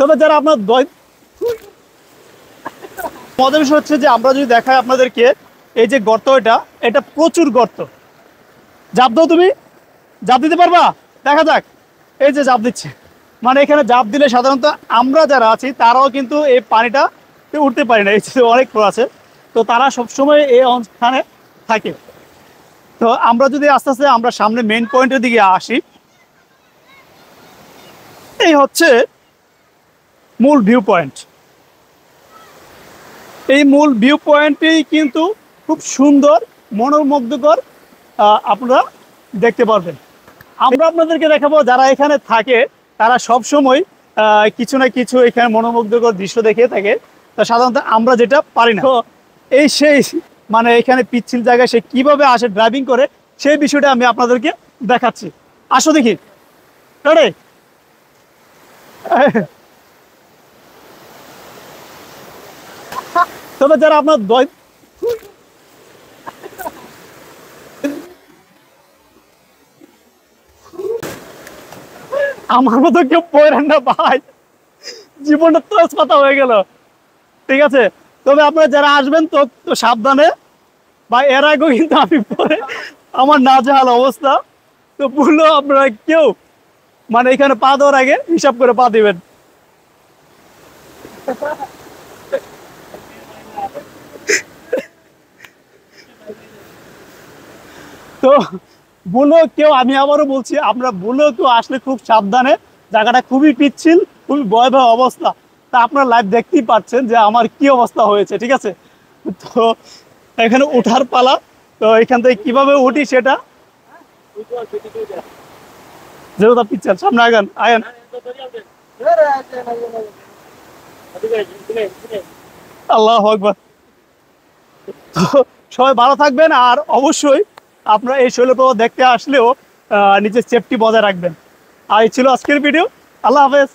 তবে যারা আপনার মজার বিষয় হচ্ছে যে আমরা যদি দেখাই আপনাদেরকে এই যে গর্ত, এটা প্রচুর গর্ত। জাপ দাও, তুমি জাপ দিতে পারবা? দেখা যাক। এই যে জাপ দিচ্ছে, মানে এখানে জাপ দিলে সাধারণত আমরা যারা আছি তারাও কিন্তু এই পানিটা উঠতে পারি না, এই যে অনেক খোলা আছে, তো তারা সবসময় এই স্থানে থাকে। তো আমরা যদি আস্তে আস্তে আমরা সামনে মেইন পয়েন্টের দিকে আসি, এই হচ্ছে মূল ভিউ পয়েন্ট। এই মূল ভিউ পয়েন্টটি কিন্তু খুব সুন্দর, মনোমুগ্ধকর, আপনারা দেখতে পারবেন। আমরা আপনাদেরকে দেখাবো যারা এখানে থাকে তারা সব সময় কিছু না কিছু এখানে মনোমুগ্ধকর দৃশ্য দেখে থাকে। তো সাধারণত আমরা যেটা পারি না, তো এই সেই মানে এখানে পিচ্ছিল জায়গায় সে কিভাবে আসে ড্রাইভিং করে, সেই বিষয়টা আমি আপনাদেরকে দেখাচ্ছি। আসো দেখি। তবে যারা আপনার আমার মতো কেউ পড়েন না ভাই, জীবনটা তোস পাতা হয়ে গেল। ঠিক আছে, তবে আপনারা যারা আসবেন তো সাবধানে, বা এর আগেও কিন্তু আমি পরে আমার নাজেহাল অবস্থা। তো বললো আপনারা কেউ মানে এখানে পা দেওয়ার আগে হিসাব করে পা দিবেন। তো বলেও কেউ, আমি আবারও বলছি, আমরা বলেও কেউ আসলে খুব সাবধানে, জায়গাটা খুবই পিচ্ছিল, খুবই ভয়াবহ অবস্থা। তা আপনারা লাইভ দেখতেই পাচ্ছেন যে আমার কি অবস্থা হয়েছে। ঠিক আছে, তো এখানে ওঠার পালা। তো এখান থেকে কিভাবে উঠি সেটা, যেহেতু পিচ্ছিল, সামনে আগান আয়ান। আল্লাহু আকবার। তো সবাই ভালো থাকবেন, আর অবশ্যই আপনারা এই শৈলপ্রপাত দেখতে আসলেও নিজের সেফটি বজায় রাখবেন। আর এই ছিল আজকের ভিডিও। আল্লাহ হাফেজ।